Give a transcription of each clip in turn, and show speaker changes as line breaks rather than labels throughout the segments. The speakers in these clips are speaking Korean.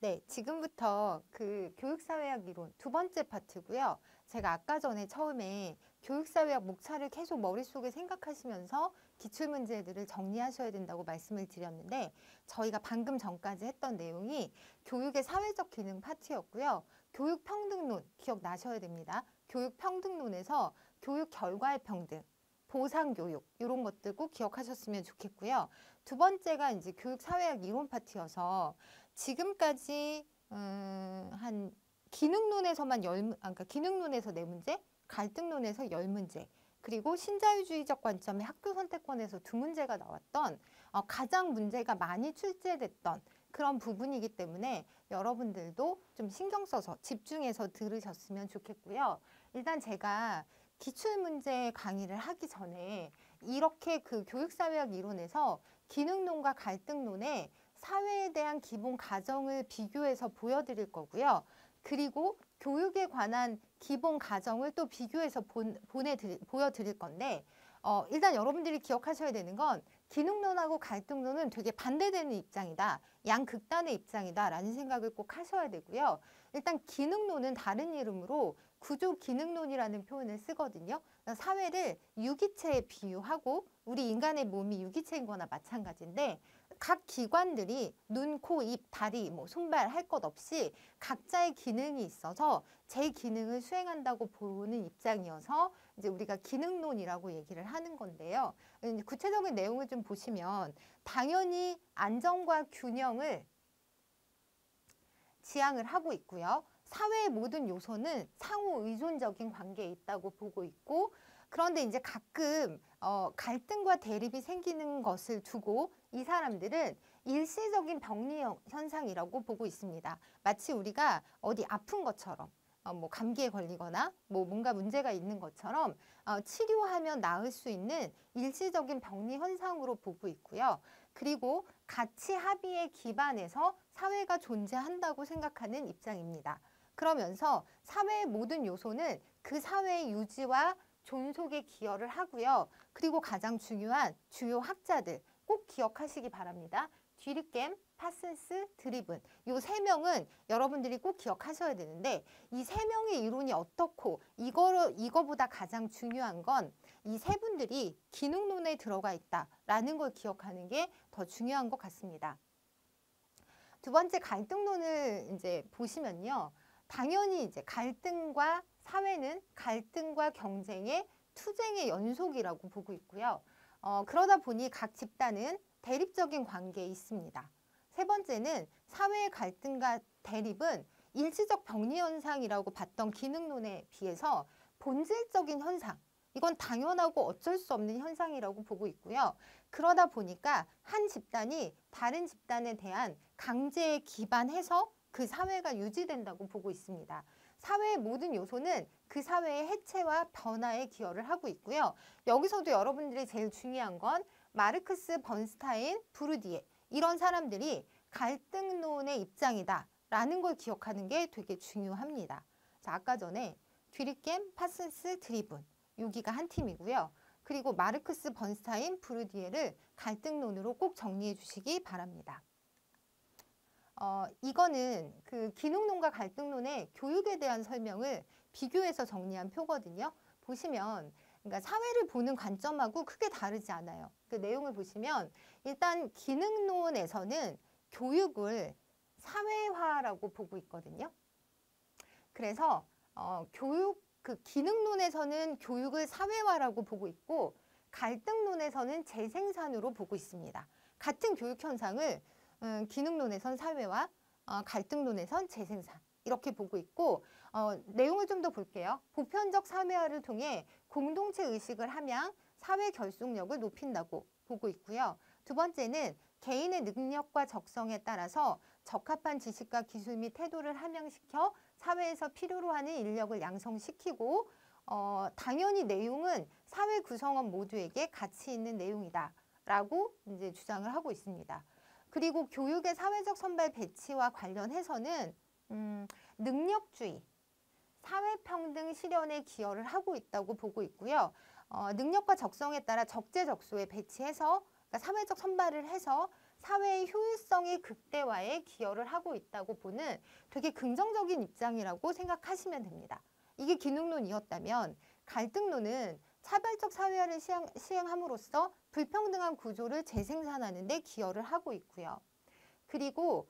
네, 지금부터 그 교육사회학 이론 두 번째 파트고요. 제가 아까 전에 처음에 교육사회학 목차를 계속 머릿속에 생각하시면서 기출문제들을 정리하셔야 된다고 말씀을 드렸는데 저희가 방금 전까지 했던 내용이 교육의 사회적 기능 파트였고요. 교육평등론 기억나셔야 됩니다. 교육평등론에서 교육 결과의 평등, 보상교육 이런 것들 꼭 기억하셨으면 좋겠고요. 두 번째가 이제 교육사회학 이론 파트여서 지금까지 한 기능론에서만 그러니까 기능론에서 4문제, 갈등론에서 10문제, 그리고 신자유주의적 관점의 학교 선택권에서 2문제가 나왔던 가장 문제가 많이 출제됐던 그런 부분이기 때문에 여러분들도 좀 신경 써서 집중해서 들으셨으면 좋겠고요. 일단 제가 기출문제 강의를 하기 전에 이렇게 그 교육사회학 이론에서 기능론과 갈등론의 사회에 대한 기본 가정을 비교해서 보여드릴 거고요. 그리고 교육에 관한 기본 가정을 또 비교해서 보여드릴 건데 일단 여러분들이 기억하셔야 되는 건 기능론하고 갈등론은 되게 반대되는 입장이다. 양극단의 입장이다 라는 생각을 꼭 하셔야 되고요. 일단 기능론은 다른 이름으로 구조기능론이라는 표현을 쓰거든요. 사회를 유기체에 비유하고 우리 인간의 몸이 유기체인 거나 마찬가지인데 각 기관들이 눈, 코, 입, 다리, 손발 할 것 없이 각자의 기능이 있어서 제 기능을 수행한다고 보는 입장이어서 이제 우리가 기능론이라고 얘기를 하는 건데요. 구체적인 내용을 좀 보시면 당연히 안정과 균형을 지향을 하고 있고요. 사회의 모든 요소는 상호 의존적인 관계에 있다고 보고 있고 그런데 이제 가끔 갈등과 대립이 생기는 것을 두고 이 사람들은 일시적인 병리 현상이라고 보고 있습니다. 마치 우리가 어디 아픈 것처럼 감기에 걸리거나 뭔가 문제가 있는 것처럼 치료하면 나을 수 있는 일시적인 병리 현상으로 보고 있고요. 그리고 가치 합의에 기반해서 사회가 존재한다고 생각하는 입장입니다. 그러면서 사회의 모든 요소는 그 사회의 유지와 존속에 기여를 하고요. 그리고 가장 중요한 주요 학자들 꼭 기억하시기 바랍니다. 뒤리겜, 파슨스, 드리븐 이 3명은 여러분들이 꼭 기억하셔야 되는데 이 3명의 이론이 어떻고 이거보다 가장 중요한 건 이 3분들이 기능론에 들어가 있다라는 걸 기억하는 게 더 중요한 것 같습니다. 두 번째 갈등론을 이제 보시면요. 당연히 이제 갈등과 사회는 갈등과 경쟁의 투쟁의 연속이라고 보고 있고요. 그러다 보니 각 집단은 대립적인 관계에 있습니다. 세 번째는 사회의 갈등과 대립은 일시적 병리 현상이라고 봤던 기능론에 비해서 본질적인 현상, 이건 당연하고 어쩔 수 없는 현상이라고 보고 있고요. 그러다 보니까 한 집단이 다른 집단에 대한 강제에 기반해서 그 사회가 유지된다고 보고 있습니다. 사회의 모든 요소는 그 사회의 해체와 변화에 기여를 하고 있고요. 여기서도 여러분들이 제일 중요한 건 마르크스, 번스타인, 부르디에 이런 사람들이 갈등론의 입장이다 라는 걸 기억하는 게 되게 중요합니다. 자, 아까 전에 뒤리겜, 파슨스, 드리븐 여기가 한 팀이고요. 그리고 마르크스, 번스타인, 부르디에를 갈등론으로 꼭 정리해 주시기 바랍니다. 이거는 그 기능론과 갈등론의 교육에 대한 설명을 비교해서 정리한 표거든요. 보시면 그러니까 사회를 보는 관점하고 크게 다르지 않아요. 그 내용을 보시면 일단 기능론에서는 교육을 사회화라고 보고 있거든요. 그래서 그 기능론에서는 교육을 사회화라고 보고 있고 갈등론에서는 재생산으로 보고 있습니다. 같은 교육 현상을 기능론에선 사회화, 갈등론에선 재생산 이렇게 보고 있고 내용을 좀 더 볼게요. 보편적 사회화를 통해 공동체 의식을 함양, 사회 결속력을 높인다고 보고 있고요. 두 번째는 개인의 능력과 적성에 따라서 적합한 지식과 기술 및 태도를 함양시켜 사회에서 필요로 하는 인력을 양성시키고 당연히 내용은 사회 구성원 모두에게 가치 있는 내용이다 라고 이제 주장을 하고 있습니다. 그리고 교육의 사회적 선발 배치와 관련해서는 능력주의, 사회평등 실현에 기여를 하고 있다고 보고 있고요. 능력과 적성에 따라 적재적소에 배치해서 그러니까 사회적 선발을 해서 사회의 효율성의 극대화에 기여를 하고 있다고 보는 되게 긍정적인 입장이라고 생각하시면 됩니다. 이게 기능론이었다면 갈등론은 차별적 사회화를 시행함으로써 불평등한 구조를 재생산하는 데 기여를 하고 있고요. 그리고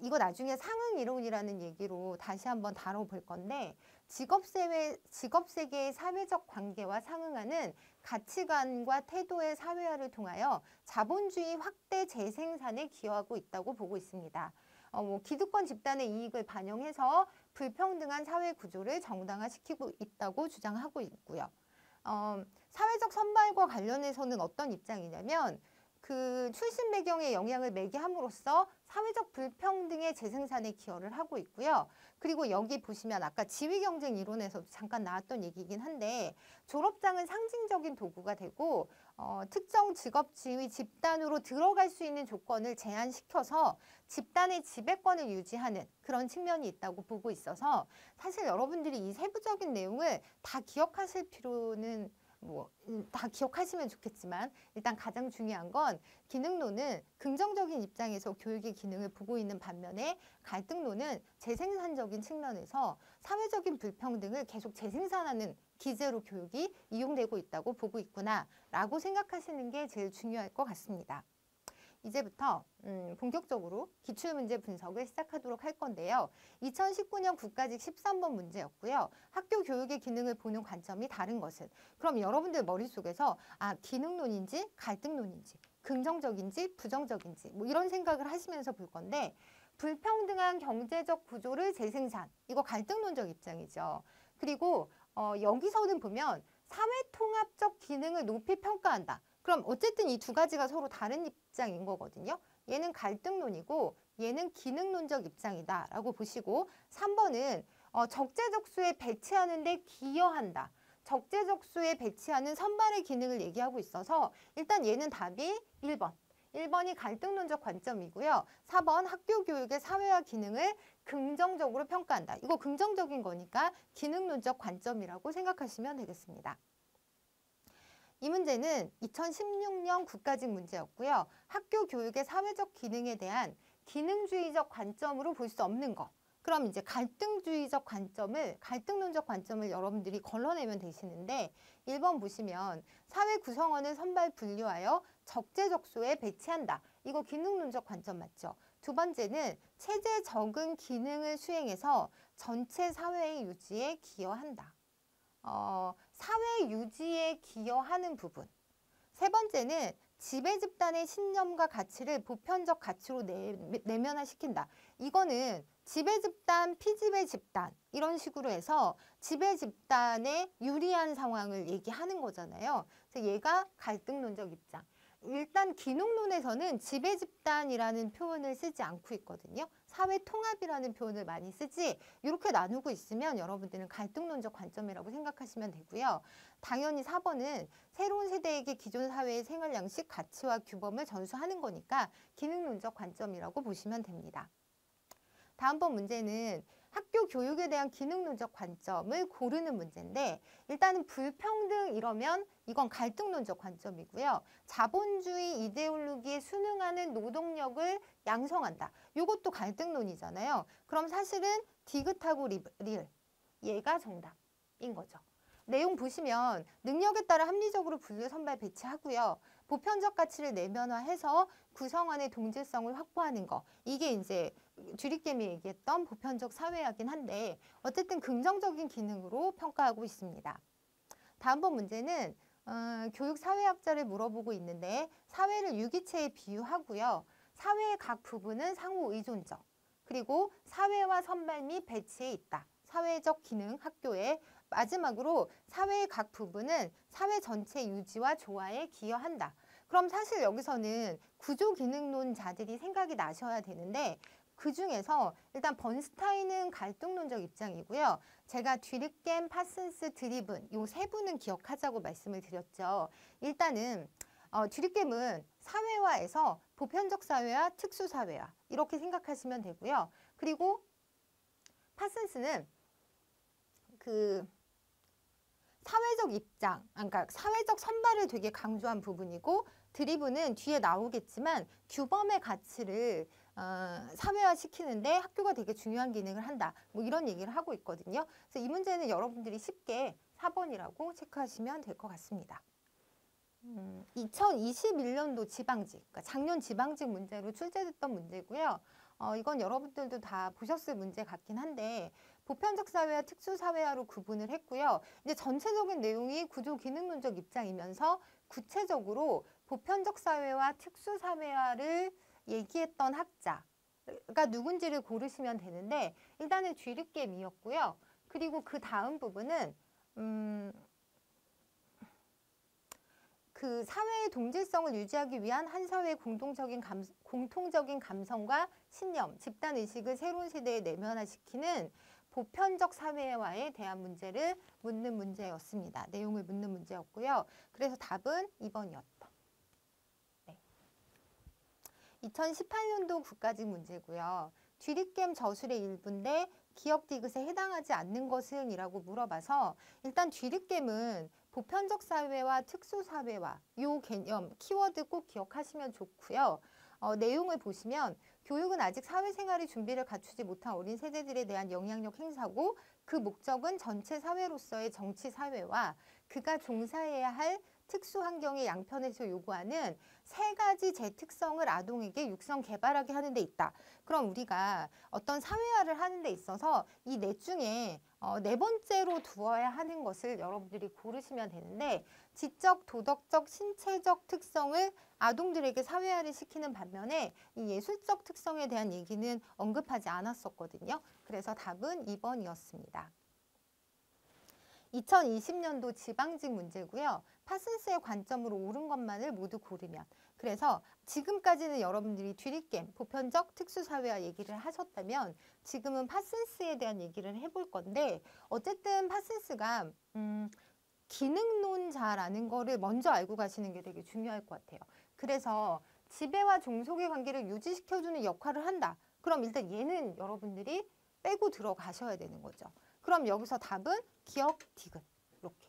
이거 나중에 상응이론이라는 얘기로 다시 한번 다뤄볼 건데 직업세계의 사회적 관계와 상응하는 가치관과 태도의 사회화를 통하여 자본주의 확대 재생산에 기여하고 있다고 보고 있습니다. 기득권 집단의 이익을 반영해서 불평등한 사회 구조를 정당화시키고 있다고 주장하고 있고요. 사회적 선발과 관련해서는 어떤 입장이냐면 그 출신 배경에 영향을 매게 함으로써 사회적 불평등의 재생산에 기여를 하고 있고요. 그리고 여기 보시면 아까 지위경쟁 이론에서도 잠깐 나왔던 얘기이긴 한데 졸업장은 상징적인 도구가 되고 특정 직업 지위 집단으로 들어갈 수 있는 조건을 제한시켜서 집단의 지배권을 유지하는 그런 측면이 있다고 보고 있어서 사실 여러분들이 이 세부적인 내용을 다 기억하실 필요는 다 기억하시면 좋겠지만 일단 가장 중요한 건 기능론은 긍정적인 입장에서 교육의 기능을 보고 있는 반면에 갈등론은 재생산적인 측면에서 사회적인 불평등을 계속 재생산하는 기제로 교육이 이용되고 있다고 보고 있구나 라고 생각하시는 게 제일 중요할 것 같습니다. 이제부터 본격적으로 기출문제 분석을 시작하도록 할 건데요. 2019년 국가직 13번 문제였고요. 학교 교육의 기능을 보는 관점이 다른 것은? 그럼 여러분들 머릿속에서 기능론인지 갈등론인지 긍정적인지 부정적인지 이런 생각을 하시면서 볼 건데 불평등한 경제적 구조를 재생산 이거 갈등론적 입장이죠. 그리고 여기서는 보면 사회통합적 기능을 높이 평가한다. 그럼 어쨌든 이 두 가지가 서로 다른 입장인 거거든요. 얘는 갈등론이고 얘는 기능론적 입장이다 라고 보시고 3번은 적재적소에 배치하는 데 기여한다. 적재적소에 배치하는 선발의 기능을 얘기하고 있어서 일단 얘는 답이 1번. 1번이 갈등론적 관점이고요. 4번 학교 교육의 사회화 기능을 긍정적으로 평가한다. 이거 긍정적인 거니까 기능론적 관점이라고 생각하시면 되겠습니다. 이 문제는 2016년 국가직 문제였고요. 학교 교육의 사회적 기능에 대한 기능주의적 관점으로 볼 수 없는 거. 그럼 이제 갈등론적 관점을 여러분들이 걸러내면 되시는데 1번 보시면 사회 구성원을 선발 분류하여 적재적소에 배치한다. 이거 기능론적 관점 맞죠? 두 번째는 체제 적응 기능을 수행해서 전체 사회의 유지에 기여한다. 사회 유지에 기여하는 부분. 세 번째는 지배 집단의 신념과 가치를 보편적 가치로 내면화시킨다. 이거는 지배 집단, 피지배 집단 이런 식으로 해서 지배 집단에 유리한 상황을 얘기하는 거잖아요. 그래서 얘가 갈등론적 입장. 일단 기능론에서는 지배 집단이라는 표현을 쓰지 않고 있거든요. 사회 통합이라는 표현을 많이 쓰지 이렇게 나누고 있으면 여러분들은 갈등론적 관점이라고 생각하시면 되고요. 당연히 4번은 새로운 세대에게 기존 사회의 생활 양식, 가치와 규범을 전수하는 거니까 기능론적 관점이라고 보시면 됩니다. 다음번 문제는 학교 교육에 대한 기능론적 관점을 고르는 문제인데 일단은 불평등 이러면 이건 갈등론적 관점이고요. 자본주의 이데올로기에 순응하는 노동력을 양성한다. 이것도 갈등론이잖아요. 그럼 사실은 디귿하고 리을 얘가 정답인 거죠. 내용 보시면 능력에 따라 합리적으로 분류 선발 배치하고요. 보편적 가치를 내면화해서 구성원의 동질성을 확보하는 거. 이게 이제 주립개미 얘기했던 보편적 사회화긴 한데 어쨌든 긍정적인 기능으로 평가하고 있습니다. 다음번 문제는 교육 사회학자를 물어보고 있는데 사회를 유기체에 비유하고요. 사회의 각 부분은 상호 의존적. 그리고 사회와 선발 및 배치에 있다. 사회적 기능 학교에 마지막으로 사회의 각 부분은 사회 전체 유지와 조화에 기여한다. 그럼 사실 여기서는 구조기능론자들이 생각이 나셔야 되는데 그중에서 일단 번스타인은 갈등론적 입장이고요. 제가 뒤르겜, 파슨스, 드리븐 이 세 분은 기억하자고 말씀을 드렸죠. 일단은 뒤르겜은 사회화에서 보편적 사회화, 특수사회화 이렇게 생각하시면 되고요. 그리고 파슨스는 사회적 입장, 그러니까 사회적 선발을 되게 강조한 부분이고 드리븐은 뒤에 나오겠지만 규범의 가치를 사회화시키는데 학교가 되게 중요한 기능을 한다. 뭐 이런 얘기를 하고 있거든요. 그래서 이 문제는 여러분들이 쉽게 4번이라고 체크하시면 될 것 같습니다. 2021년도 지방직, 그러니까 작년 지방직 문제로 출제됐던 문제고요. 이건 여러분들도 다 보셨을 문제 같긴 한데 보편적 사회와 특수 사회화로 구분을 했고요. 이제 전체적인 내용이 구조 기능론적 입장이면서 구체적으로 보편적 사회와 특수 사회화를 얘기했던 학자가 누군지를 고르시면 되는데 일단은 뒤늦게미였고요. 그리고 그 다음 부분은 그 사회의 동질성을 유지하기 위한 한 사회의 공통적인 감성과 신념, 집단의식을 새로운 시대에 내면화시키는 보편적 사회화에 대한 문제를 묻는 문제였습니다. 내용을 묻는 문제였고요. 그래서 답은 2번이었다. 네. 2018년도 국가직 문제고요. 뒤리겜 저술의 일부인데 기억 디귿에 해당하지 않는 것은? 이라고 물어봐서 일단 뒤리겜은 보편적 사회와 특수 사회와 요 개념, 키워드 꼭 기억하시면 좋고요. 내용을 보시면 교육은 아직 사회생활의 준비를 갖추지 못한 어린 세대들에 대한 영향력 행사고 그 목적은 전체 사회로서의 정치 사회와 그가 종사해야 할 특수 환경의 양편에서 요구하는 세 가지 제 특성을 아동에게 육성 개발하게 하는 데 있다. 그럼 우리가 어떤 사회화를 하는 데 있어서 이 넷 중에 네 번째로 두어야 하는 것을 여러분들이 고르시면 되는데 지적, 도덕적, 신체적 특성을 아동들에게 사회화를 시키는 반면에 이 예술적 특성에 대한 얘기는 언급하지 않았었거든요. 그래서 답은 2번이었습니다. 2020년도 지방직 문제고요. 파슨스의 관점으로 옳은 것만을 모두 고르면. 그래서 지금까지는 여러분들이 뒤리겜, 보편적 특수사회화 얘기를 하셨다면 지금은 파슨스에 대한 얘기를 해볼 건데 어쨌든 파슨스가 기능론자라는 거를 먼저 알고 가시는 게 되게 중요할 것 같아요. 그래서 지배와 종속의 관계를 유지시켜주는 역할을 한다. 그럼 일단 얘는 여러분들이 빼고 들어가셔야 되는 거죠. 그럼 여기서 답은 기억 디귿 이렇게.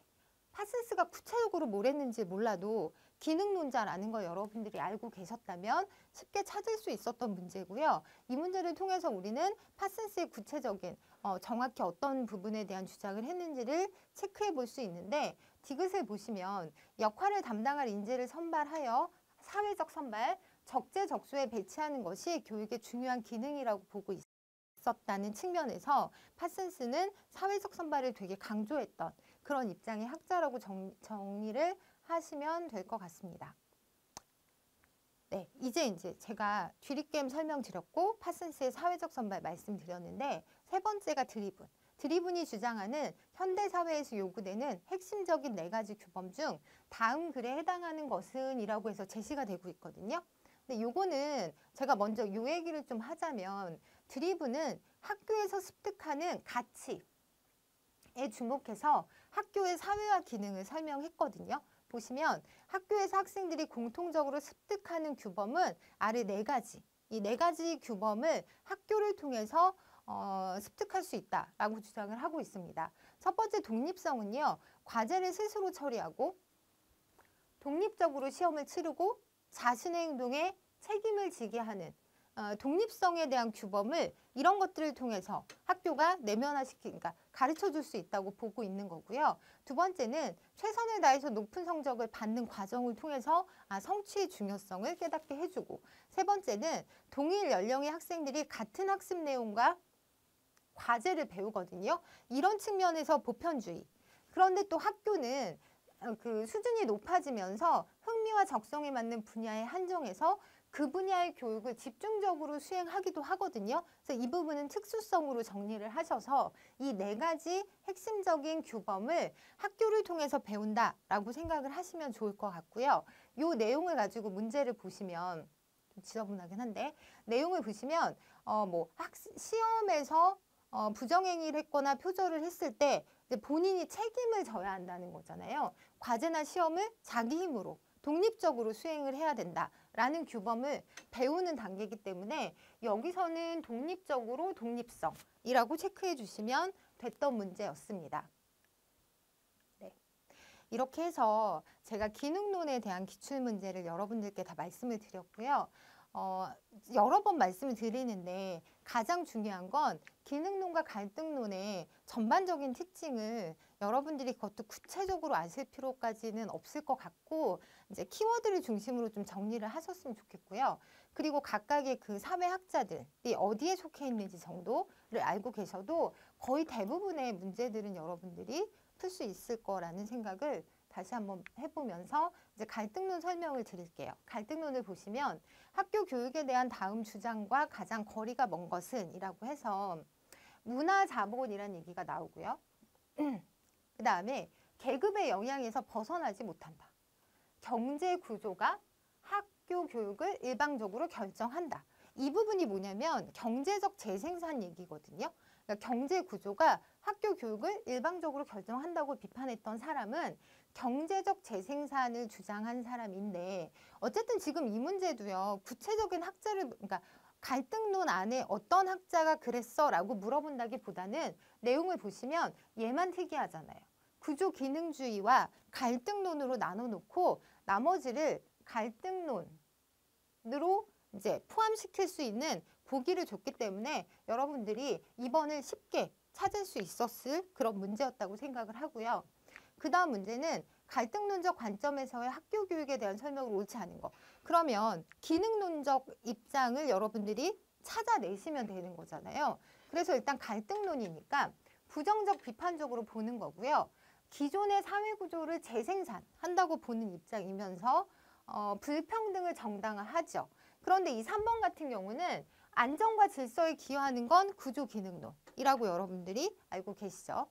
파슨스가 구체적으로 뭘 했는지 몰라도 기능론자라는 걸 여러분들이 알고 계셨다면 쉽게 찾을 수 있었던 문제고요. 이 문제를 통해서 우리는 파슨스의 구체적인 정확히 어떤 부분에 대한 주장을 했는지를 체크해 볼 수 있는데 디귿을 보시면 역할을 담당할 인재를 선발하여 사회적 선발, 적재적소에 배치하는 것이 교육의 중요한 기능이라고 보고 있었다는 측면에서 파슨스는 사회적 선발을 되게 강조했던 그런 입장의 학자라고 정리를 하시면 될 것 같습니다. 네, 이제 제가 뒤리겜 설명드렸고 파슨스의 사회적 선발 말씀드렸는데 세 번째가 드리븐. 드리븐이 주장하는 현대사회에서 요구되는 핵심적인 네 가지 규범 중 다음 글에 해당하는 것은? 이라고 해서 제시가 되고 있거든요. 근데 요거는 제가 먼저 요 얘기를 좀 하자면 드리븐은 학교에서 습득하는 가치에 주목해서 학교의 사회화 기능을 설명했거든요. 보시면 학교에서 학생들이 공통적으로 습득하는 규범은 아래 네 가지. 이 네 가지 규범을 학교를 통해서 습득할 수 있다라고 주장을 하고 있습니다. 첫 번째 독립성은요. 과제를 스스로 처리하고 독립적으로 시험을 치르고 자신의 행동에 책임을 지게 하는 독립성에 대한 규범을 이런 것들을 통해서 학교가 내면화시키니까 가르쳐 줄 수 있다고 보고 있는 거고요. 두 번째는 최선을 다해서 높은 성적을 받는 과정을 통해서 성취의 중요성을 깨닫게 해주고 세 번째는 동일 연령의 학생들이 같은 학습 내용과 과제를 배우거든요. 이런 측면에서 보편주의. 그런데 또 학교는 그 수준이 높아지면서 흥미와 적성에 맞는 분야에 한정해서 그 분야의 교육을 집중적으로 수행하기도 하거든요. 그래서 이 부분은 특수성으로 정리를 하셔서 이 네 가지 핵심적인 규범을 학교를 통해서 배운다라고 생각을 하시면 좋을 것 같고요. 이 내용을 가지고 문제를 보시면 좀 지저분하긴 한데 내용을 보시면 시험에서 부정행위를 했거나 표절을 했을 때 이제 본인이 책임을 져야 한다는 거잖아요. 과제나 시험을 자기 힘으로 독립적으로 수행을 해야 된다라는 규범을 배우는 단계이기 때문에 여기서는 독립적으로 독립성이라고 체크해 주시면 됐던 문제였습니다. 네. 이렇게 해서 제가 기능론에 대한 기출문제를 여러분들께 다 말씀을 드렸고요. 여러 번 말씀을 드리는데 가장 중요한 건 기능론과 갈등론의 전반적인 특징을 여러분들이 그것도 구체적으로 아실 필요까지는 없을 것 같고 이제 키워드를 중심으로 좀 정리를 하셨으면 좋겠고요. 그리고 각각의 그 사회학자들이 어디에 속해 있는지 정도를 알고 계셔도 거의 대부분의 문제들은 여러분들이 풀 수 있을 거라는 생각을 다시 한번 해보면서 이제 갈등론 설명을 드릴게요. 갈등론을 보시면 학교 교육에 대한 다음 주장과 가장 거리가 먼 것은 이라고 해서 문화자본이라는 얘기가 나오고요. 그 다음에 계급의 영향에서 벗어나지 못한다. 경제 구조가 학교 교육을 일방적으로 결정한다. 이 부분이 뭐냐면 경제적 재생산 얘기거든요. 그러니까 경제 구조가 학교 교육을 일방적으로 결정한다고 비판했던 사람은 경제적 재생산을 주장한 사람인데 어쨌든 지금 이 문제도요. 구체적인 학자를 그러니까 갈등론 안에 어떤 학자가 그랬어 라고 물어본다기보다는 내용을 보시면 얘만 특이하잖아요. 구조 기능주의와 갈등론으로 나눠놓고 나머지를 갈등론으로 이제 포함시킬 수 있는 보기를 줬기 때문에 여러분들이 2번을 쉽게 찾을 수 있었을 그런 문제였다고 생각을 하고요. 그 다음 문제는 갈등론적 관점에서의 학교 교육에 대한 설명을 옳지 않은 거. 그러면 기능론적 입장을 여러분들이 찾아내시면 되는 거잖아요. 그래서 일단 갈등론이니까 부정적 비판적으로 보는 거고요. 기존의 사회구조를 재생산한다고 보는 입장이면서 불평등을 정당화하죠. 그런데 이 3번 같은 경우는 안정과 질서에 기여하는 건 구조 기능론이라고 여러분들이 알고 계시죠.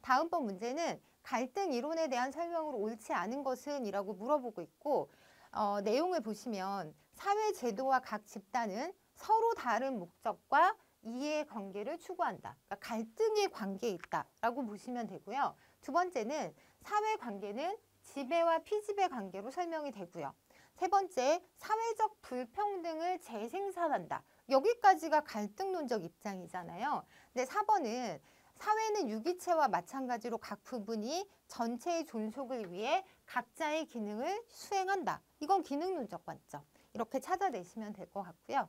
다음번 문제는 갈등 이론에 대한 설명으로 옳지 않은 것은 이라고 물어보고 있고 내용을 보시면 사회 제도와 각 집단은 서로 다른 목적과 이해관계를 추구한다. 그러니까 갈등의 관계에 있다라고 보시면 되고요. 두 번째는 사회관계는 지배와 피지배 관계로 설명이 되고요. 세 번째, 사회적 불평등을 재생산한다. 여기까지가 갈등론적 입장이잖아요. 근데 4번은 사회는 유기체와 마찬가지로 각 부분이 전체의 존속을 위해 각자의 기능을 수행한다. 이건 기능론적 관점. 이렇게 찾아내시면 될 것 같고요.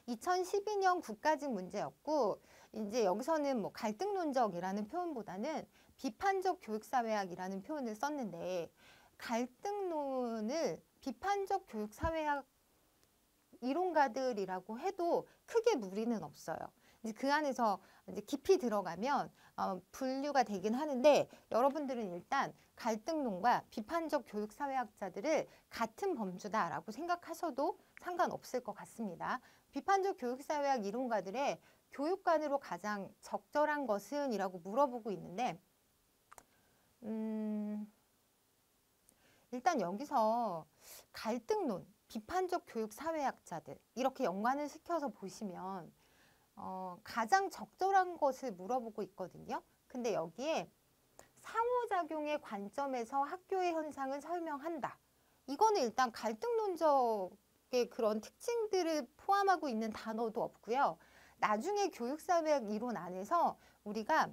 2012년 국가직 문제였고 이제 여기서는 뭐 갈등론적이라는 표현보다는 비판적 교육사회학이라는 표현을 썼는데 갈등론을 비판적 교육사회학 이론가들이라고 해도 크게 무리는 없어요. 이제 그 안에서 이제 깊이 들어가면 분류가 되긴 하는데 여러분들은 일단 갈등론과 비판적 교육사회학자들을 같은 범주다라고 생각하셔도 상관없을 것 같습니다. 비판적 교육사회학 이론가들의 교육관으로 가장 적절한 것은 이라고 물어보고 있는데 일단 여기서 갈등론, 비판적 교육사회학자들 이렇게 연관을 시켜서 보시면 가장 적절한 것을 물어보고 있거든요. 근데 여기에 상호작용의 관점에서 학교의 현상을 설명한다. 이거는 일단 갈등론적의 그런 특징들을 포함하고 있는 단어도 없고요. 나중에 교육사회학 이론 안에서 우리가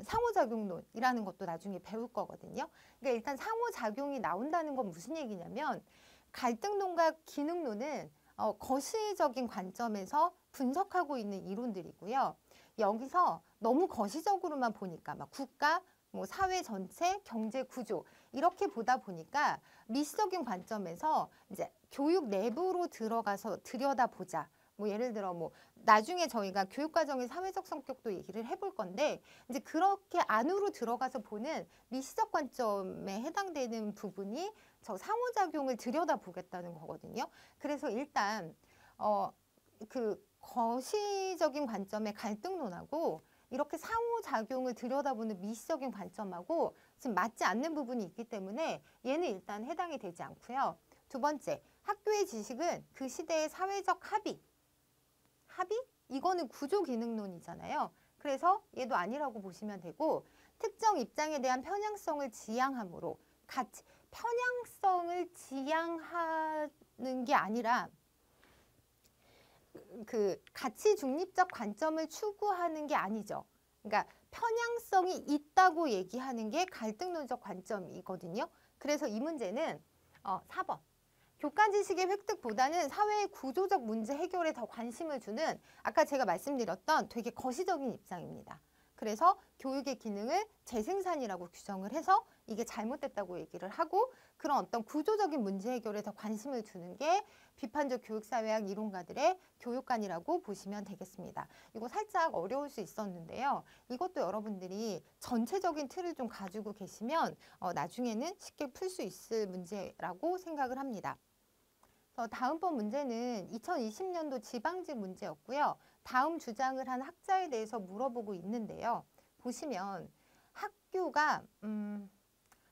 상호작용론이라는 것도 나중에 배울 거거든요. 그러니까 일단 상호작용이 나온다는 건 무슨 얘기냐면 갈등론과 기능론은 거시적인 관점에서 분석하고 있는 이론들이고요. 여기서 너무 거시적으로만 보니까 막 국가, 뭐 사회 전체, 경제 구조 이렇게 보다 보니까 미시적인 관점에서 이제 교육 내부로 들어가서 들여다보자. 뭐 예를 들어 뭐 나중에 저희가 교육과정의 사회적 성격도 얘기를 해볼 건데 이제 그렇게 안으로 들어가서 보는 미시적 관점에 해당되는 부분이 저 상호작용을 들여다보겠다는 거거든요. 그래서 일단 그 거시적인 관점의 갈등론하고 이렇게 상호작용을 들여다보는 미시적인 관점하고 지금 맞지 않는 부분이 있기 때문에 얘는 일단 해당이 되지 않고요. 두 번째, 학교의 지식은 그 시대의 사회적 합의? 이거는 구조기능론이잖아요. 그래서 얘도 아니라고 보시면 되고 특정 입장에 대한 편향성을 지향함으로 편향성을 지향하는 게 아니라 그 가치 중립적 관점을 추구하는 게 아니죠. 그러니까 편향성이 있다고 얘기하는 게 갈등론적 관점이거든요. 그래서 이 문제는 4번. 교과 지식의 획득보다는 사회의 구조적 문제 해결에 더 관심을 주는 아까 제가 말씀드렸던 되게 거시적인 입장입니다. 그래서 교육의 기능을 재생산이라고 규정을 해서 이게 잘못됐다고 얘기를 하고 그런 어떤 구조적인 문제 해결에 더 관심을 두는 게 비판적 교육사회학 이론가들의 교육관이라고 보시면 되겠습니다. 이거 살짝 어려울 수 있었는데요. 이것도 여러분들이 전체적인 틀을 좀 가지고 계시면 나중에는 쉽게 풀 수 있을 문제라고 생각을 합니다. 다음번 문제는 2020년도 지방직 문제였고요. 다음 주장을 한 학자에 대해서 물어보고 있는데요. 보시면 학교가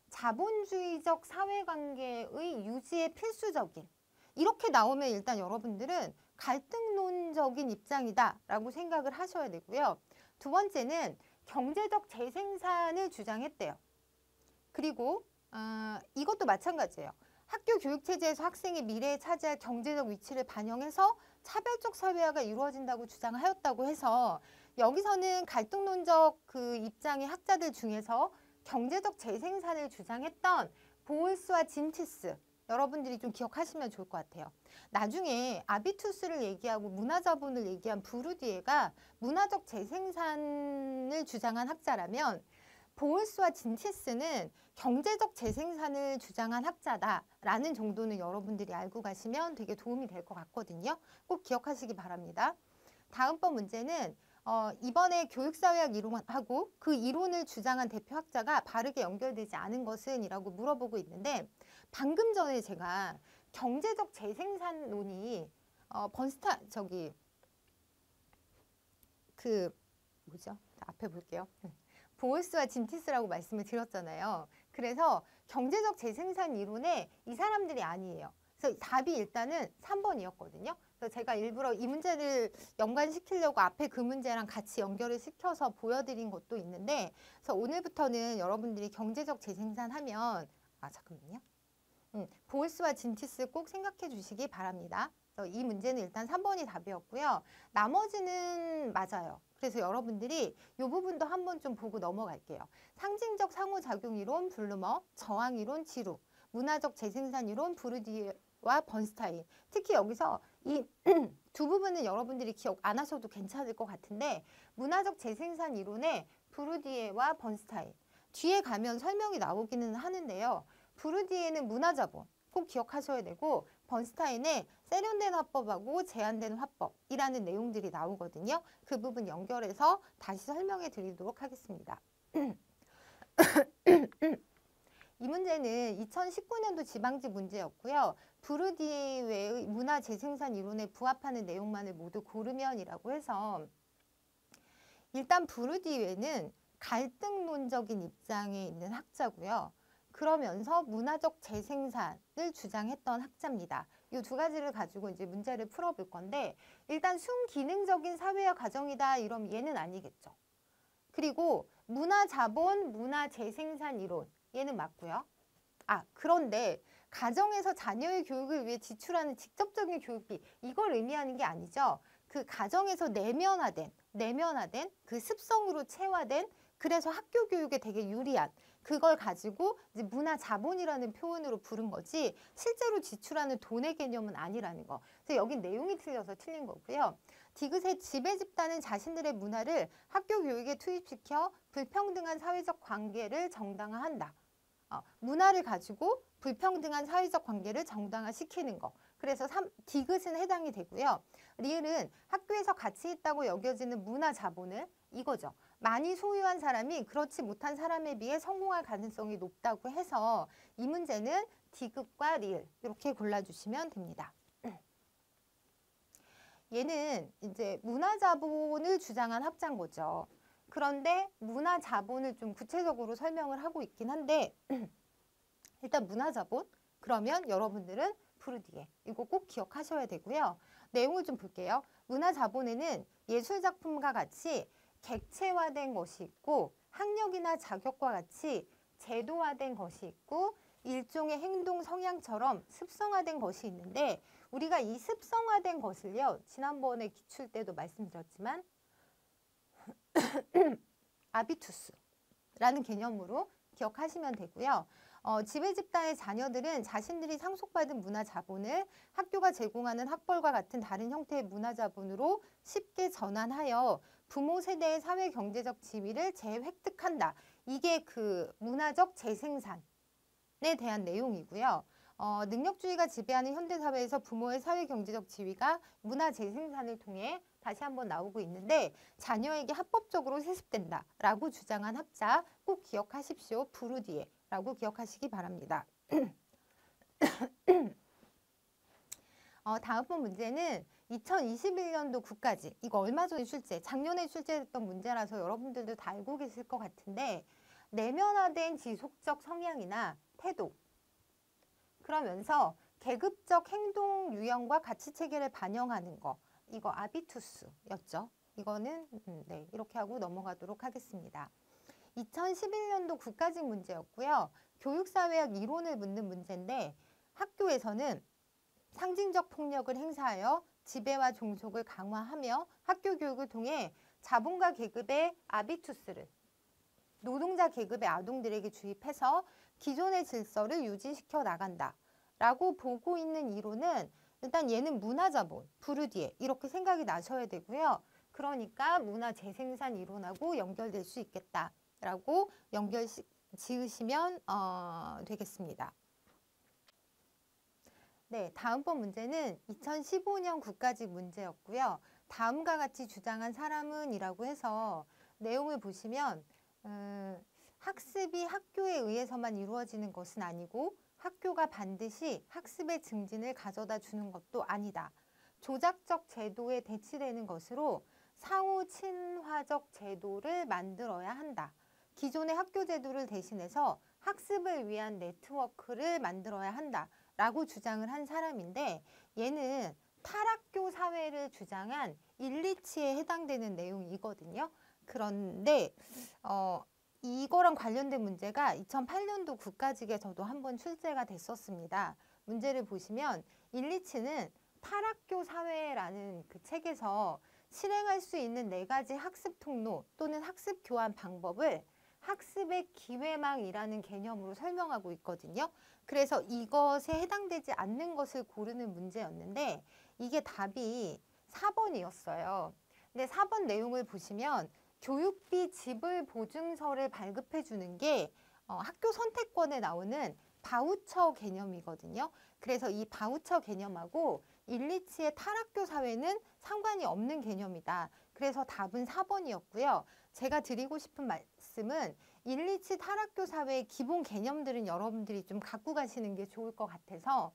자본주의적 사회관계의 유지에 필수적인 이렇게 나오면 일단 여러분들은 갈등론적인 입장이다라고 생각을 하셔야 되고요. 두 번째는 경제적 재생산을 주장했대요. 그리고 이것도 마찬가지예요. 학교 교육체제에서 학생의 미래에 차지할 경제적 위치를 반영해서 차별적 사회화가 이루어진다고 주장하였다고 해서 여기서는 갈등론적 그 입장의 학자들 중에서 경제적 재생산을 주장했던 보울스와 진티스 여러분들이 좀 기억하시면 좋을 것 같아요. 나중에 아비투스를 얘기하고 문화자본을 얘기한 부르디에가 문화적 재생산을 주장한 학자라면 보울스와 진티스는 경제적 재생산을 주장한 학자다라는 정도는 여러분들이 알고 가시면 되게 도움이 될 것 같거든요. 꼭 기억하시기 바랍니다. 다음번 문제는 이번에 교육사회학 이론하고 그 이론을 주장한 대표 학자가 바르게 연결되지 않은 것은? 이라고 물어보고 있는데 방금 전에 제가 경제적 재생산론이 앞에 볼게요. 보울스와 진티스라고 말씀을 드렸잖아요. 그래서 경제적 재생산 이론에 이 사람들이 아니에요. 그래서 답이 일단은 3번이었거든요. 그래서 제가 일부러 이 문제를 연관시키려고 앞에 그 문제랑 같이 연결을 시켜서 보여드린 것도 있는데 그래서 오늘부터는 여러분들이 경제적 재생산 하면 잠깐만요. 보울스와 진티스 꼭 생각해 주시기 바랍니다. 이 문제는 일단 3번이 답이었고요. 나머지는 맞아요. 그래서 여러분들이 이 부분도 한번 좀 보고 넘어갈게요. 상징적 상호작용 이론 블루머, 저항 이론 지루, 문화적 재생산 이론 부르디에와 번스타인. 특히 여기서 이 두 부분은 여러분들이 기억 안 하셔도 괜찮을 것 같은데 문화적 재생산 이론의 부르디에와 번스타인. 뒤에 가면 설명이 나오기는 하는데요. 부르디에는 문화자본 꼭 기억하셔야 되고 번스타인의 세련된 화법하고 제한된 화법이라는 내용들이 나오거든요. 그 부분 연결해서 다시 설명해 드리도록 하겠습니다. 이 문제는 2019년도 지방직 문제였고요. 부르디에 외의 문화 재생산 이론에 부합하는 내용만을 모두 고르면이라고 해서 일단 부르디에는 갈등론적인 입장에 있는 학자고요. 그러면서 문화적 재생산을 주장했던 학자입니다. 이 두 가지를 가지고 이제 문제를 풀어볼 건데 일단 순기능적인 사회화 과정이다 이러면 얘는 아니겠죠. 그리고 문화자본, 문화재생산 이론 얘는 맞고요. 그런데 가정에서 자녀의 교육을 위해 지출하는 직접적인 교육비 이걸 의미하는 게 아니죠. 그 가정에서 내면화된 그 습성으로 체화된 그래서 학교 교육에 되게 유리한 그걸 가지고 이제 문화자본이라는 표현으로 부른 거지 실제로 지출하는 돈의 개념은 아니라는 거. 그래서 여긴 내용이 틀려서 틀린 거고요. 디귿의 지배 집단은 자신들의 문화를 학교 교육에 투입시켜 불평등한 사회적 관계를 정당화한다. 문화를 가지고 불평등한 사회적 관계를 정당화시키는 거. 그래서 디귿은 해당이 되고요. 리을은 학교에서 가치 있다고 여겨지는 문화자본을 이거죠. 많이 소유한 사람이 그렇지 못한 사람에 비해 성공할 가능성이 높다고 해서 이 문제는 디귿과 리을 이렇게 골라주시면 됩니다. 얘는 이제 문화자본을 주장한 학자인 거죠. 그런데 문화자본을 좀 구체적으로 설명을 하고 있긴 한데 일단 문화자본 그러면 여러분들은 부르디에 이거 꼭 기억하셔야 되고요. 내용을 좀 볼게요. 문화자본에는 예술작품과 같이 객체화된 것이 있고 학력이나 자격과 같이 제도화된 것이 있고 일종의 행동 성향처럼 습성화된 것이 있는데 우리가 이 습성화된 것을요. 지난번에 기출 때도 말씀드렸지만 아비투스라는 개념으로 기억하시면 되고요. 지배집단의 자녀들은 자신들이 상속받은 문화자본을 학교가 제공하는 학벌과 같은 다른 형태의 문화자본으로 쉽게 전환하여 부모 세대의 사회 경제적 지위를 재획득한다. 이게 그 문화적 재생산에 대한 내용이고요. 능력주의가 지배하는 현대사회에서 부모의 사회 경제적 지위가 문화 재생산을 통해 다시 한번 나오고 있는데 자녀에게 합법적으로 세습된다라고 주장한 학자 꼭 기억하십시오. 부르디에라고 기억하시기 바랍니다. 다음 문제는 2021년도 국가직. 이거 얼마 전에 작년에 출제했던 문제라서 여러분들도 다 알고 계실 것 같은데 내면화된 지속적 성향이나 태도 그러면서 계급적 행동 유형과 가치 체계를 반영하는 거. 이거 아비투스였죠. 이거는 네, 이렇게 하고 넘어가도록 하겠습니다. 2011년도 국가직 문제였고요. 교육사회학 이론을 묻는 문제인데 학교에서는 상징적 폭력을 행사하여 지배와 종속을 강화하며 학교 교육을 통해 자본가 계급의 아비투스를 노동자 계급의 아동들에게 주입해서 기존의 질서를 유지시켜 나간다 라고 보고 있는 이론은 일단 얘는 문화자본, 부르디에 이렇게 생각이 나셔야 되고요. 그러니까 문화 재생산 이론하고 연결될 수 있겠다라고 연결 지으시면 되겠습니다. 네, 다음번 문제는 2015년 국가직 문제였고요. 다음과 같이 주장한 사람은 이라고 해서 내용을 보시면 학습이 학교에 의해서만 이루어지는 것은 아니고 학교가 반드시 학습의 증진을 가져다 주는 것도 아니다. 조작적 제도에 대치되는 것으로 상호 친화적 제도를 만들어야 한다. 기존의 학교 제도를 대신해서 학습을 위한 네트워크를 만들어야 한다. 라고 주장을 한 사람인데 얘는 탈학교 사회를 주장한 일리치에 해당되는 내용이거든요. 그런데 이거랑 관련된 문제가 2008년도 국가직에서도 한번 출제가 됐었습니다. 문제를 보시면 일리치는 탈학교 사회라는 그 책에서 실행할 수 있는 4가지 학습 통로 또는 학습 교환 방법을 학습의 기회망이라는 개념으로 설명하고 있거든요. 그래서 이것에 해당되지 않는 것을 고르는 문제였는데 이게 답이 4번이었어요. 근데 4번 내용을 보시면 교육비 지불 보증서를 발급해 주는 게 학교 선택권에 나오는 바우처 개념이거든요. 그래서 이 바우처 개념하고 일리치의 탈학교 사회는 상관이 없는 개념이다. 그래서 답은 4번이었고요. 제가 드리고 싶은 말씀은 일리치 탈학교 사회의 기본 개념들은 여러분들이 좀 갖고 가시는 게 좋을 것 같아서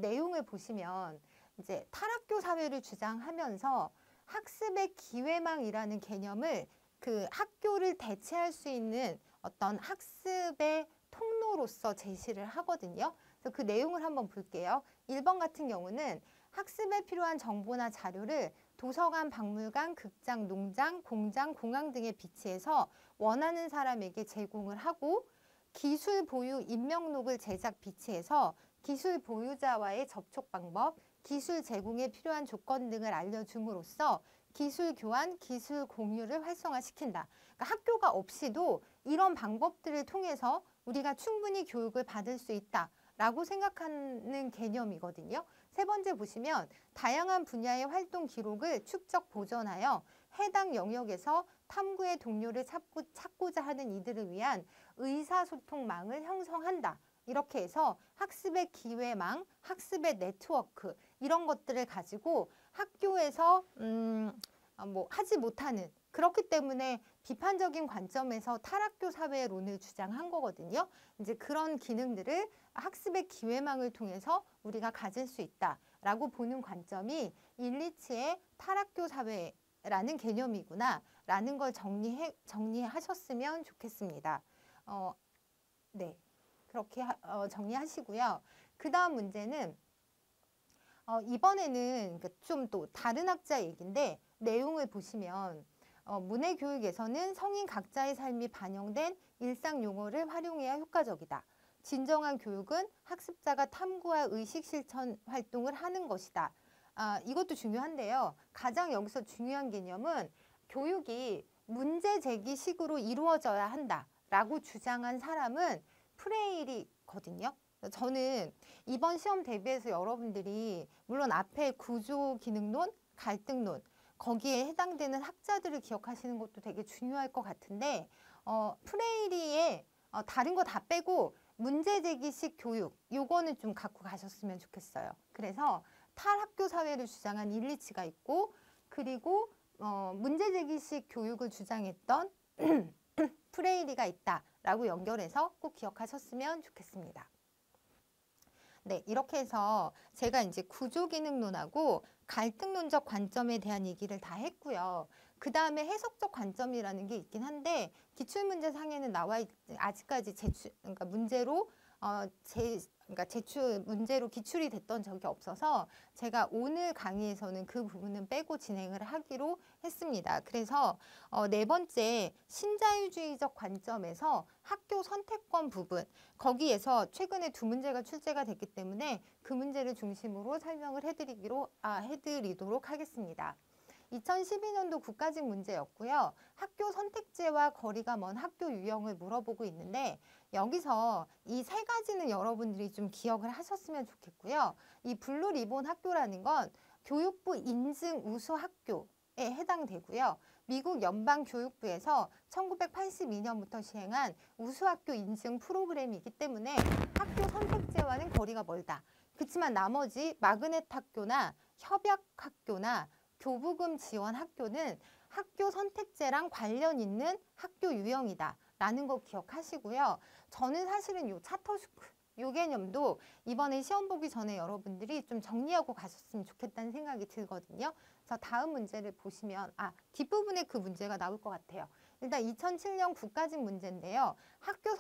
내용을 보시면 이제 탈학교 사회를 주장하면서 학습의 기회망이라는 개념을 그 학교를 대체할 수 있는 어떤 학습의 통로로서 제시를 하거든요. 그래서 그 내용을 한번 볼게요. 1번 같은 경우는 학습에 필요한 정보나 자료를 도서관, 박물관, 극장, 농장, 공장, 공항 등에 비치해서 원하는 사람에게 제공을 하고 기술 보유 인명록을 제작 비치해서 기술 보유자와의 접촉 방법, 기술 제공에 필요한 조건 등을 알려줌으로써 기술 교환, 기술 공유를 활성화시킨다. 그러니까 학교가 없이도 이런 방법들을 통해서 우리가 충분히 교육을 받을 수 있다라고 생각하는 개념이거든요. 3번째 보시면 다양한 분야의 활동 기록을 축적 보존하여 해당 영역에서 탐구의 동료를 찾고자 하는 이들을 위한 의사소통망을 형성한다. 이렇게 해서 학습의 기회망, 학습의 네트워크 이런 것들을 가지고 학교에서 하지 못하는 그렇기 때문에 비판적인 관점에서 탈학교 사회론을 주장한 거거든요. 이제 그런 기능들을 학습의 기회망을 통해서 우리가 가질 수 있다라고 보는 관점이 일리치의 탈학교 사회라는 개념이구나 라는 걸 정리하셨으면 좋겠습니다. 네, 그렇게 정리하시고요. 그 다음 문제는 이번에는 좀 또 다른 학자 얘기인데 내용을 보시면 문해교육에서는 성인 각자의 삶이 반영된 일상 용어를 활용해야 효과적이다. 진정한 교육은 학습자가 탐구와 의식 실천 활동을 하는 것이다. 이것도 중요한데요. 가장 여기서 중요한 개념은 교육이 문제 제기식으로 이루어져야 한다라고 주장한 사람은 프레일이거든요. 저는 이번 시험 대비해서 여러분들이 물론 앞에 구조 기능론, 갈등론 거기에 해당되는 학자들을 기억하시는 것도 되게 중요할 것 같은데 프레이리의 다른 거 다 빼고 문제 제기식 교육 요거는 좀 갖고 가셨으면 좋겠어요. 그래서 탈학교 사회를 주장한 일리치가 있고 그리고 문제 제기식 교육을 주장했던 프레이리가 있다라고 연결해서 꼭 기억하셨으면 좋겠습니다. 네, 이렇게 해서 제가 이제 구조기능론하고 갈등론적 관점에 대한 얘기를 다 했고요. 그 다음에 해석적 관점이라는 게 있긴 한데 기출문제상에는 아직까지 그러니까 문제로 그러니까 제출 문제로 기출이 됐던 적이 없어서 제가 오늘 강의에서는 그 부분은 빼고 진행을 하기로 했습니다. 그래서 네 번째 신자유주의적 관점에서 학교 선택권 부분 거기에서 최근에 두 문제가 출제가 됐기 때문에 그 문제를 중심으로 설명을 해드리도록 하겠습니다. 2012년도 국가직 문제였고요. 학교 선택제와 거리가 먼 학교 유형을 물어보고 있는데 여기서 이 세 가지는 여러분들이 좀 기억을 하셨으면 좋겠고요. 이 블루 리본 학교라는 건 교육부 인증 우수 학교에 해당되고요. 미국 연방교육부에서 1982년부터 시행한 우수학교 인증 프로그램이기 때문에 학교 선택제와는 거리가 멀다. 그렇지만 나머지 마그넷 학교나 협약 학교나 교부금 지원 학교는 학교 선택제랑 관련 있는 학교 유형이다 라는 거 기억하시고요. 저는 사실은 요 차터스쿨 요 개념도 이번에 시험 보기 전에 여러분들이 좀 정리하고 가셨으면 좋겠다는 생각이 들거든요. 그래서 다음 문제를 보시면 뒷부분에 그 문제가 나올 것 같아요. 일단 2007년 국가직 문제인데요. 학교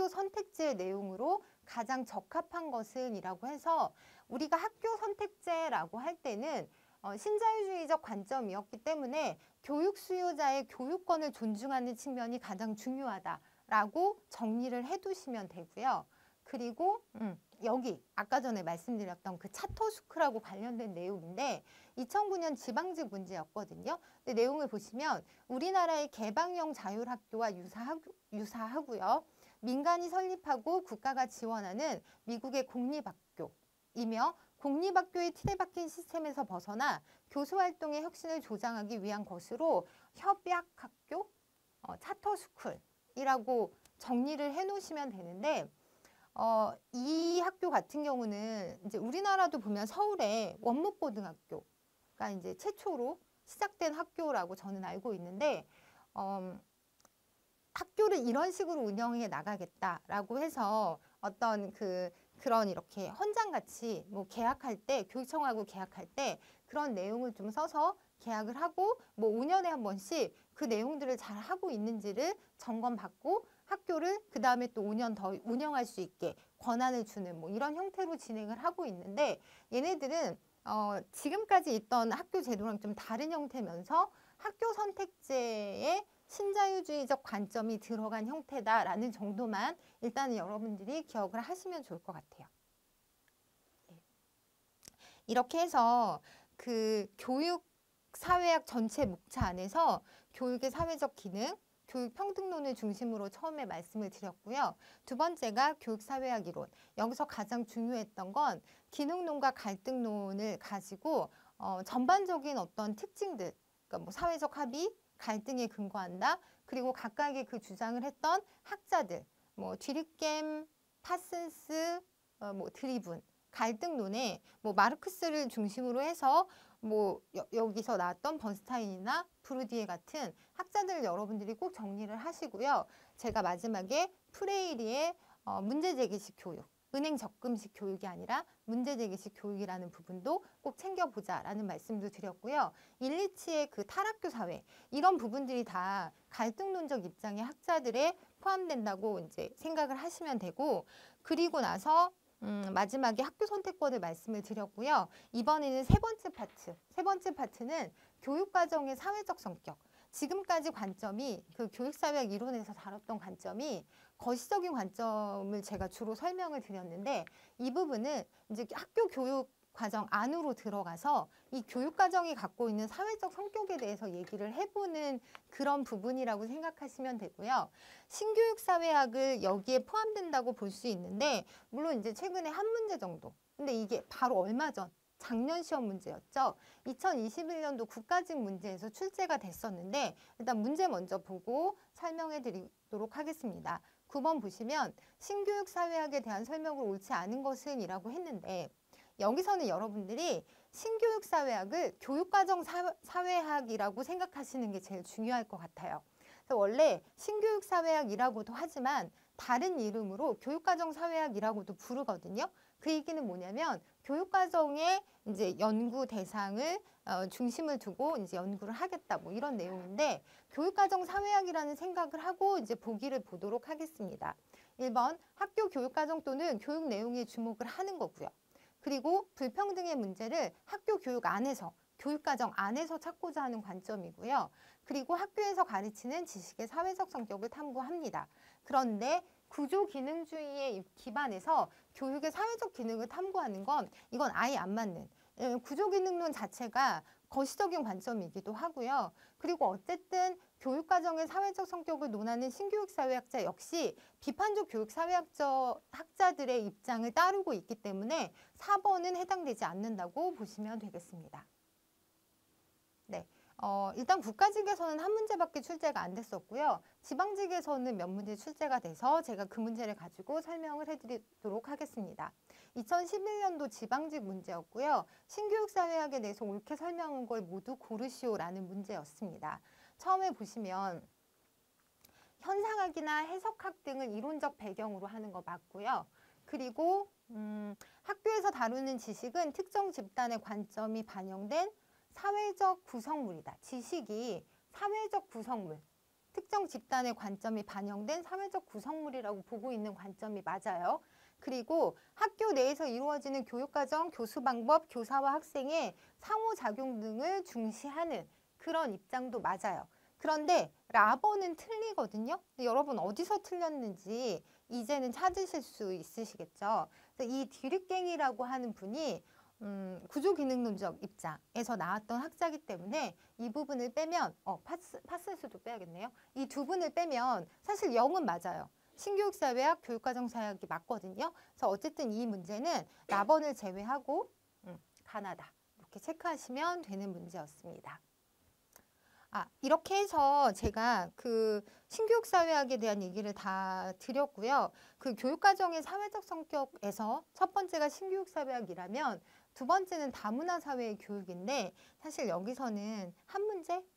선택제의 내용으로 가장 적합한 것은 이라고 해서 우리가 학교 선택제라고 할 때는 신자유주의적 관점이었기 때문에 교육 수요자의 교육권을 존중하는 측면이 가장 중요하다라고 정리를 해두시면 되고요. 그리고 여기 아까 전에 말씀드렸던 그 차터스쿨하고 관련된 내용인데 2009년 지방직 문제였거든요. 근데 내용을 보시면 우리나라의 개방형 자율학교와 유사하고요. 민간이 설립하고 국가가 지원하는 미국의 공립학교이며 공립학교의 틀에 박힌 시스템에서 벗어나 교수활동의 혁신을 조장하기 위한 것으로 협약학교, 차터스쿨이라고 정리를 해놓으시면 되는데 이 학교 같은 경우는 이제 우리나라도 보면 서울에 원목고등학교가 이제 최초로 시작된 학교라고 저는 알고 있는데 학교를 이런 식으로 운영해 나가겠다라고 해서 어떤 그런 이렇게 헌장같이 뭐 계약할 때 교육청하고 계약할 때 그런 내용을 좀 써서 계약을 하고 뭐 5년에 한 번씩 그 내용들을 잘 하고 있는지를 점검받고 학교를 그 다음에 또 5년 더 운영할 수 있게 권한을 주는 뭐 이런 형태로 진행을 하고 있는데 얘네들은 지금까지 있던 학교 제도랑 좀 다른 형태면서 학교 선택제의 신자유주의적 관점이 들어간 형태다라는 정도만 일단은 여러분들이 기억을 하시면 좋을 것 같아요. 이렇게 해서 그 교육사회학 전체 목차 안에서 교육의 사회적 기능, 교육평등론을 중심으로 처음에 말씀을 드렸고요. 두 번째가 교육사회학 이론. 여기서 가장 중요했던 건 기능론과 갈등론을 가지고 전반적인 어떤 특징들, 그러니까 뭐 사회적 합의, 갈등에 근거한다. 그리고 각각의 그 주장을 했던 학자들, 뭐 뒤리겜, 파슨스, 뭐 드리븐, 갈등론에 뭐 마르크스를 중심으로 해서 뭐 여기서 나왔던 번스타인이나 브루디에 같은 학자들을 여러분들이 꼭 정리를 하시고요. 제가 마지막에 프레이리의 문제제기식 교육, 은행 적금식 교육이 아니라 문제제기식 교육이라는 부분도 꼭 챙겨보자라는 말씀도 드렸고요. 일리치의 그 탈학교 사회 이런 부분들이 다 갈등론적 입장의 학자들에 포함된다고 이제 생각을 하시면 되고 그리고 나서 마지막에 학교 선택권을 말씀을 드렸고요. 이번에는 세 번째 파트는 교육과정의 사회적 성격. 지금까지 관점이 그 교육사회학 이론에서 다뤘던 관점이 거시적인 관점을 제가 주로 설명을 드렸는데 이 부분은 이제 학교 교육 과정 안으로 들어가서 이 교육과정이 갖고 있는 사회적 성격에 대해서 얘기를 해보는 그런 부분이라고 생각하시면 되고요. 신교육사회학을 여기에 포함된다고 볼 수 있는데 물론 이제 최근에 한 문제 정도. 근데 이게 바로 얼마 전 작년 시험 문제였죠. 2021년도 국가직 문제에서 출제가 됐었는데 일단 문제 먼저 보고 설명해 드리도록 하겠습니다. 9번 보시면 신교육사회학에 대한 설명을 옳지 않은 것은 이라고 했는데 여기서는 여러분들이 신교육사회학을 교육과정 사회학이라고 생각하시는 게 제일 중요할 것 같아요. 그래서 원래 신교육사회학이라고도 하지만 다른 이름으로 교육과정 사회학이라고도 부르거든요. 그 얘기는 뭐냐면 교육과정의 이제 연구 대상을 중심을 두고 이제 연구를 하겠다 뭐 이런 내용인데 교육과정 사회학이라는 생각을 하고 이제 보기를 보도록 하겠습니다. 1번 학교 교육과정 또는 교육 내용에 주목을 하는 거고요. 그리고 불평등의 문제를 학교 교육 안에서 교육과정 안에서 찾고자 하는 관점이고요. 그리고 학교에서 가르치는 지식의 사회적 성격을 탐구합니다. 그런데 구조기능주의에 기반해서 교육의 사회적 기능을 탐구하는 건 이건 아예 안 맞는 구조기능론 자체가 거시적인 관점이기도 하고요. 그리고 어쨌든 교육과정의 사회적 성격을 논하는 신교육사회학자 역시 비판적 교육사회학자들의 입장을 따르고 있기 때문에 4번은 해당되지 않는다고 보시면 되겠습니다. 네. 일단 국가직에서는 한 문제밖에 출제가 안 됐었고요. 지방직에서는 몇 문제 출제가 돼서 제가 그 문제를 가지고 설명을 해드리도록 하겠습니다. 2011년도 지방직 문제였고요. 신교육사회학에 대해서 옳게 설명한 걸 모두 고르시오라는 문제였습니다. 처음에 보시면 현상학이나 해석학 등을 이론적 배경으로 하는 거 맞고요. 그리고 학교에서 다루는 지식은 특정 집단의 관점이 반영된 사회적 구성물이다. 지식이 사회적 구성물, 특정 집단의 관점이 반영된 사회적 구성물이라고 보고 있는 관점이 맞아요. 그리고 학교 내에서 이루어지는 교육과정, 교수 방법, 교사와 학생의 상호작용 등을 중시하는 그런 입장도 맞아요. 그런데 라버는 틀리거든요. 여러분 어디서 틀렸는지 이제는 찾으실 수 있으시겠죠. 이 디르갱이라고 하는 분이 구조기능론적 입장에서 나왔던 학자이기 때문에 이 부분을 빼면 파스수도 빼야겠네요. 이 두 분을 빼면 사실 0은 맞아요. 신교육사회학, 교육과정사회학이 맞거든요. 그래서 어쨌든 이 문제는 라번을 제외하고 가나다 이렇게 체크하시면 되는 문제였습니다. 이렇게 해서 제가 그 신교육사회학에 대한 얘기를 다 드렸고요. 그 교육과정의 사회적 성격에서 첫 번째가 신교육사회학이라면 두 번째는 다문화사회의 교육인데 사실 여기서는 한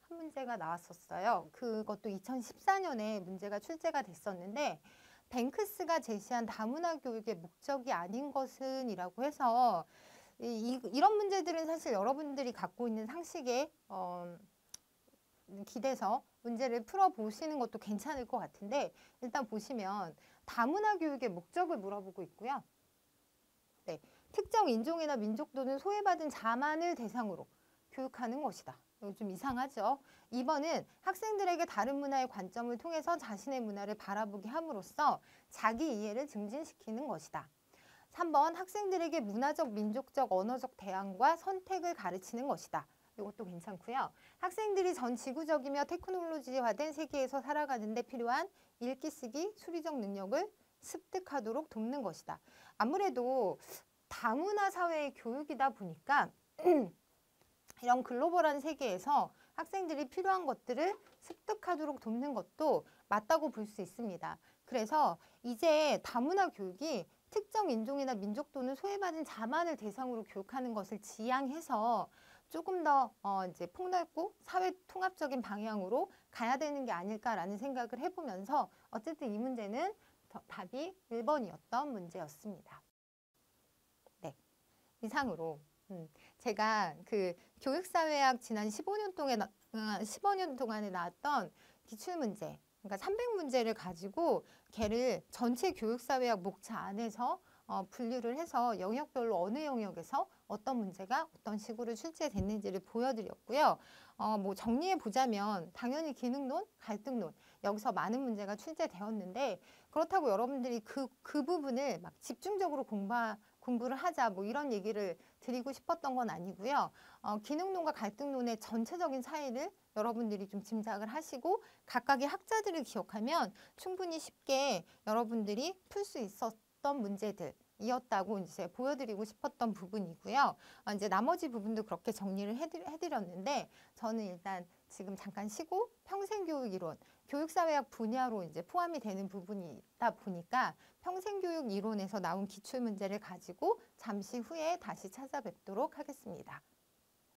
문제가 나왔었어요. 그것도 2014년에 문제가 출제가 됐었는데 뱅크스가 제시한 다문화 교육의 목적이 아닌 것은 이라고 해서 이런 문제들은 사실 여러분들이 갖고 있는 상식에 기대서 문제를 풀어보시는 것도 괜찮을 것 같은데 일단 보시면 다문화 교육의 목적을 물어보고 있고요. 네, 특정 인종이나 민족 또는 소외받은 자만을 대상으로 교육하는 것이다. 이거 좀 이상하죠? 2번은 학생들에게 다른 문화의 관점을 통해서 자신의 문화를 바라보게 함으로써 자기 이해를 증진시키는 것이다. 3번 학생들에게 문화적, 민족적, 언어적 대항과 선택을 가르치는 것이다. 이것도 괜찮고요. 학생들이 전 지구적이며 테크놀로지화된 세계에서 살아가는 데 필요한 읽기, 쓰기, 수리적 능력을 습득하도록 돕는 것이다. 아무래도 다문화 사회의 교육이다 보니까 이런 글로벌한 세계에서 학생들이 필요한 것들을 습득하도록 돕는 것도 맞다고 볼 수 있습니다. 그래서 이제 다문화 교육이 특정 인종이나 민족 또는 소외받은 자만을 대상으로 교육하는 것을 지향해서 조금 더 이제 폭넓고 사회 통합적인 방향으로 가야 되는 게 아닐까라는 생각을 해보면서 어쨌든 이 문제는 답이 1번이었던 문제였습니다. 네, 이상으로 제가 그 교육사회학 지난 15년 동안에 나왔던 기출문제, 그러니까 300문제를 가지고 걔를 전체 교육사회학 목차 안에서 분류를 해서 영역별로 어느 영역에서 어떤 문제가 어떤 식으로 출제됐는지를 보여드렸고요. 뭐 정리해 보자면 당연히 기능론, 갈등론 여기서 많은 문제가 출제되었는데 그렇다고 여러분들이 그 부분을 막 집중적으로 공부를 하자 뭐 이런 얘기를 드리고 싶었던 건 아니고요. 기능론과 갈등론의 전체적인 차이를 여러분들이 좀 짐작을 하시고 각각의 학자들을 기억하면 충분히 쉽게 여러분들이 풀 수 있었던 문제들이었다고 이제 보여드리고 싶었던 부분이고요. 이제 나머지 부분도 그렇게 정리를 해드렸는데 저는 일단 지금 잠깐 쉬고 평생교육이론, 교육사회학 분야로 이제 포함이 되는 부분이다 보니까 평생교육 이론에서 나온 기출문제를 가지고 잠시 후에 다시 찾아뵙도록 하겠습니다.